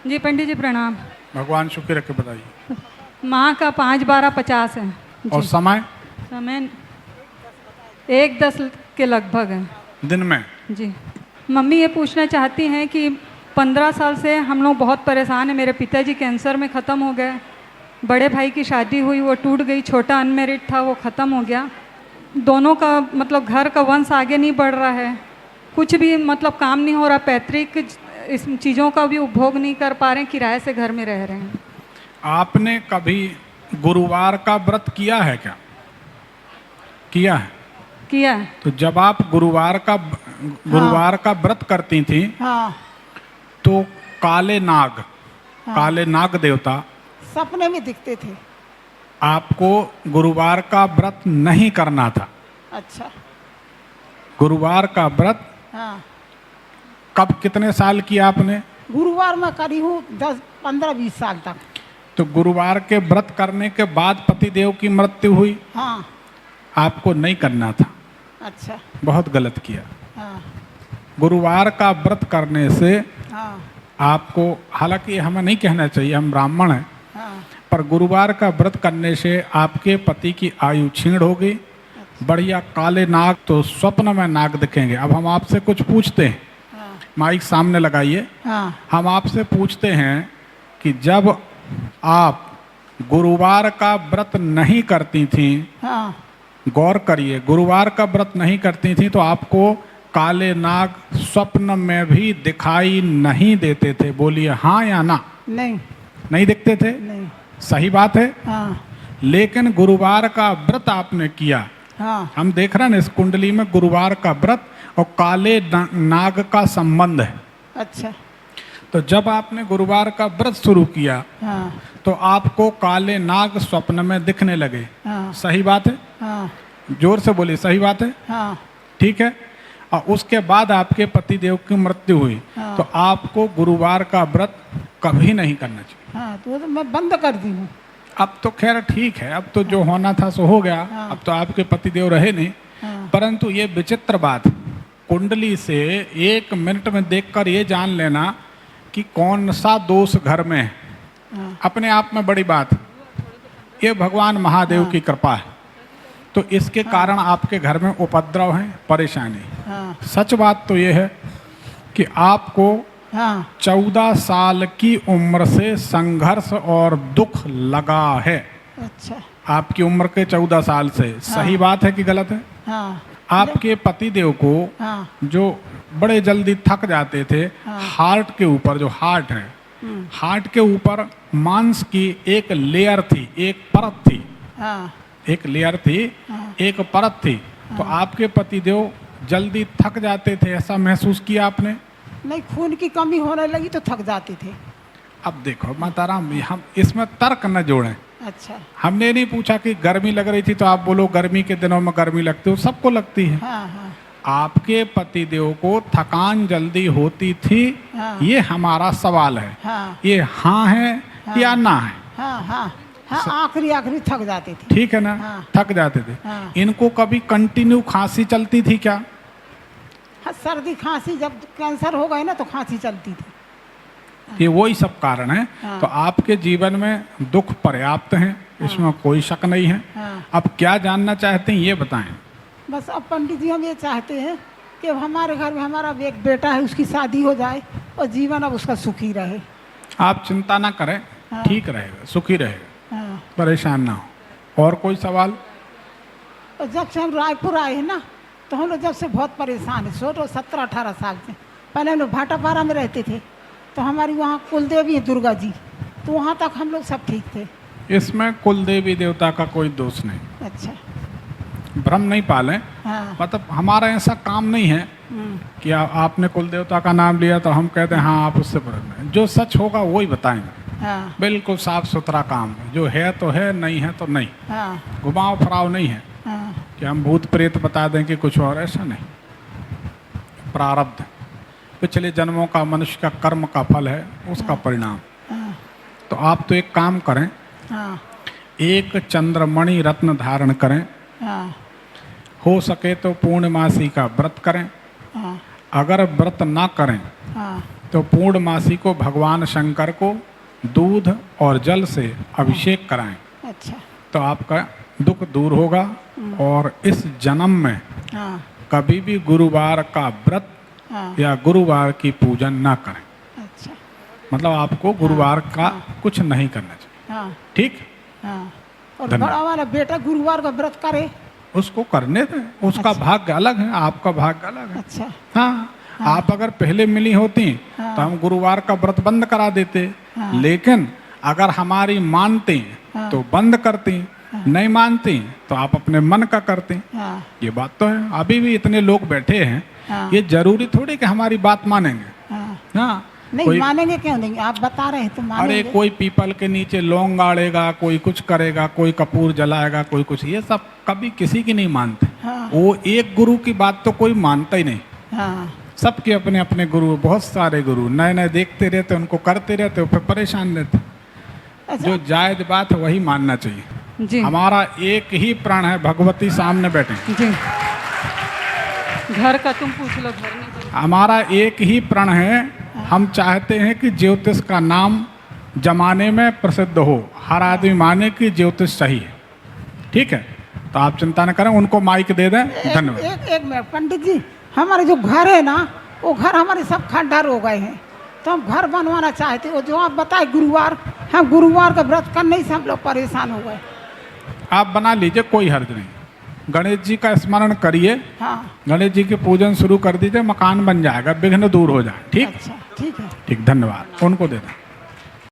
जी पंडित जी प्रणाम। भगवान शुक्र रखे, बताइए। माँ का 5/12/50 है और जी। समय समय 1:10 के लगभग है दिन में। जी। मम्मी ये पूछना चाहती हैं कि 15 साल से हम लोग बहुत परेशान हैं। मेरे पिताजी कैंसर में ख़त्म हो गए, बड़े भाई की शादी हुई वो टूट गई, छोटा अनमेरिड था वो ख़त्म हो गया। दोनों का मतलब घर का वंश आगे नहीं बढ़ रहा है, कुछ भी मतलब काम नहीं हो रहा, पैतृक इस चीज़ों का भी उपभोग नहीं कर पा रहे हैं, किराए से घर में रह रहे हैं। आपने कभी गुरुवार का व्रत किया है क्या? किया है? किया है। तो जब आप गुरुवार का व्रत करती थी, हाँ तो काले नाग, काले नाग देवता सपने में दिखते थे। आपको गुरुवार का व्रत नहीं करना था। अच्छा। गुरुवार का व्रत हाँ कब, कितने साल किया आपने? गुरुवार में करी हूँ 10-15-20 साल तक। तो गुरुवार के व्रत करने के बाद पतिदेव की मृत्यु हुई, हाँ। आपको नहीं करना था। अच्छा। बहुत गलत किया। हाँ गुरुवार का व्रत करने से हाँ आपको, हालांकि हमें नहीं कहना चाहिए, हम ब्राह्मण हैं, हाँ पर गुरुवार का व्रत करने से आपके पति की आयु क्षीण होगी। बढ़िया काले नाग, तो स्वप्न में नाग दिखेंगे। अब हम आपसे कुछ पूछते हैं, हाँ माइक सामने लगाइए। हाँ हम आपसे पूछते हैं कि जब आप गुरुवार का व्रत नहीं करती थी, हाँ गौर करिए, गुरुवार का व्रत नहीं करती थी तो आपको काले नाग स्वप्न में भी दिखाई नहीं देते थे। बोलिए हाँ या ना? नहीं नहीं दिखते थे। नहीं। सही बात है। हाँ लेकिन गुरुवार का व्रत आपने किया, हाँ हम देख रहे हैं ना इस कुंडली में गुरुवार का व्रत और काले नाग का संबंध है। अच्छा। तो जब आपने गुरुवार का व्रत शुरू किया हाँ तो आपको काले नाग स्वप्न में दिखने लगे। हाँ सही बात है? हाँ जोर से बोलिए, सही बात है? हाँ ठीक है। और उसके बाद आपके पतिदेव की मृत्यु हुई, हाँ। तो आपको गुरुवार का व्रत कभी नहीं करना चाहिए। हाँ तो वो तो मैं बंद कर दी हूँ। अब तो खैर ठीक है, अब तो जो होना था सो हो गया। हाँ। अब तो आपके पतिदेव रहे नहीं। हाँ परंतु ये विचित्र बात, कुंडली से 1 मिनट में देखकर ये जान लेना कि कौन सा दोष घर में है, हाँ अपने आप में बड़ी बात। ये भगवान महादेव की कृपा है। तो इसके कारण आपके घर में उपद्रव है, परेशानी। हाँ सच बात तो ये है कि आपको हाँ 14 साल की उम्र से संघर्ष और दुख लगा है। अच्छा। आपकी उम्र के 14 साल से। सही बात है कि गलत है? हाँ आपके पतिदेव को हाँ जो बड़े जल्दी थक जाते थे, हाँ। हार्ट के ऊपर, जो हार्ट है, हार्ट के ऊपर मांस की एक लेयर थी, एक परत थी, हाँ एक लेयर थी, एक परत थी। तो आपके पतिदेव जल्दी थक जाते थे, ऐसा महसूस किया आपने? नहीं, खून की कमी होने लगी तो थक जाते थे। अब देखो माताराम, हम इसमें तर्क न जोड़ें। अच्छा। हमने नहीं पूछा कि गर्मी लग रही थी तो आप बोलो गर्मी के दिनों में गर्मी लगती हो, सबको लगती है। हाँ हाँ आपके पतिदेव को थकान जल्दी होती थी, हाँ। ये हमारा सवाल है। हाँ ये हाँ है या ना है? हाँ हाँ हाँ आखिरी आखिरी थक जाते थे। ठीक है ना? हाँ। थक जाते थे। हाँ। इनको कभी कंटिन्यू खांसी चलती थी क्या? हाँ, सर्दी खांसी, जब कैंसर हो गए ना तो खांसी चलती थी। ये वही सब कारण है। हाँ। तो आपके जीवन में दुख पर्याप्त हैं, इसमें कोई शक नहीं है। हाँ। अब क्या जानना चाहते हैं ये बताएं। बस अब पंडित जी हम ये चाहते हैं कि अब हमारे घर में हमारा एक बेटा है, उसकी शादी हो जाए और जीवन अब उसका सुखी रहे। आप चिंता ना करें, हाँ। ठीक रहेगा, सुखी रहेगा, हाँ। परेशान ना हो। और कोई सवाल? और जब से हम रायपुर आए हैं ना, तो हम लोग जब से बहुत परेशान है। 17-18 साल से पहले हम लोग भाटापारा में रहते थे, तो हमारी वहाँ कुलदेवी है दुर्गा जी, तो वहाँ तक हम लोग सब ठीक थे। इसमें कुल देवी देवता का कोई दोष नहीं, अच्छा। भ्रम नहीं पालें। हाँ। मतलब हमारा ऐसा काम नहीं है कि आपने कुल देवता का नाम लिया तो हम कहते हैं हाँ आप उससे प्रसन्न। जो सच होगा वही बताएंगे। हाँ बिल्कुल साफ सुथरा काम है, जो है तो है, नहीं है तो नहीं। हाँ घुमाव फराव नहीं है हाँ कि हम भूत प्रेत बता दें कि कुछ और, ऐसा नहीं। प्रारब्ध, पिछले जन्मों का मनुष्य का कर्म का फल है, उसका परिणाम। हाँ तो आप तो एक काम करें, हाँ एक चंद्रमणि रत्न धारण करें, हाँ हो सके तो पूर्णमासी का व्रत करें। हाँ अगर व्रत ना करें हाँ तो पूर्णमासी को भगवान शंकर को दूध और जल से अभिषेक कराएं अच्छा तो आपका दुख दूर होगा। और इस जन्म में हाँ कभी भी गुरुवार का व्रत हाँ या गुरुवार की पूजन ना करें। अच्छा मतलब आपको गुरुवार का कुछ नहीं करना चाहिए। हाँ ठीक, हाँ। और धन्यवाद। बड़ा वाला बेटा गुरुवार का व्रत करे। उसको करने दें, उसका भाग्य अलग है, आपका भाग्य अलग है। अच्छा हाँ, आप अगर पहले मिली होती तो हम गुरुवार का व्रत बंद करा देते। लेकिन अगर हमारी मानती तो बंद करती, नहीं मानती तो आप अपने मन का करती। हाँ ये बात तो है। अभी भी इतने लोग बैठे हैं, हाँ। ये जरूरी थोड़ी कि हमारी बात मानेंगे। हाँ हाँ, नहीं कोई मानेंगे क्यों नहीं, आप बता रहे हैं तो अरे मानेंगे। कोई पीपल के नीचे लौंग गाड़ेगा, कोई कुछ करेगा, कोई कपूर जलाएगा, कोई कुछ, ये सब कभी किसी की नहीं मानते। हाँ वो एक गुरु की बात तो कोई मानता ही नहीं। हाँ सबके अपने अपने गुरु, बहुत सारे गुरु नए नए देखते रहते, उनको करते रहते, फिर परेशान रहते। अच्छा जो जायज बात है वही मानना चाहिए। जी हमारा एक ही प्राण है, भगवती सामने बैठे। जी। घर का तुम पूछ लो, घर नहीं बना। हमारा एक ही प्रण है, हम चाहते हैं कि ज्योतिष का नाम जमाने में प्रसिद्ध हो, हर आदमी माने कि ज्योतिष सही है। ठीक है, तो आप चिंता न करें, उनको माइक दे दें। धन्यवाद। एक मिनट पंडित जी, हमारे जो घर है ना वो घर हमारे सब खंडहर हो गए हैं, तो हम घर बनवाना चाहते हो। जो आप बताए गुरुवार, हम गुरुवार का व्रत करने से हम लोग परेशान हो गए। आप बना लीजिए, कोई हर्ज नहीं। गणेश जी का स्मरण करिए, हाँ गणेश जी की पूजन शुरू कर दीजिए, मकान बन जाएगा, विघ्न दूर हो जाए। ठीक अच्छा ठीक है। ठीक, धन्यवाद। उनको दे दें।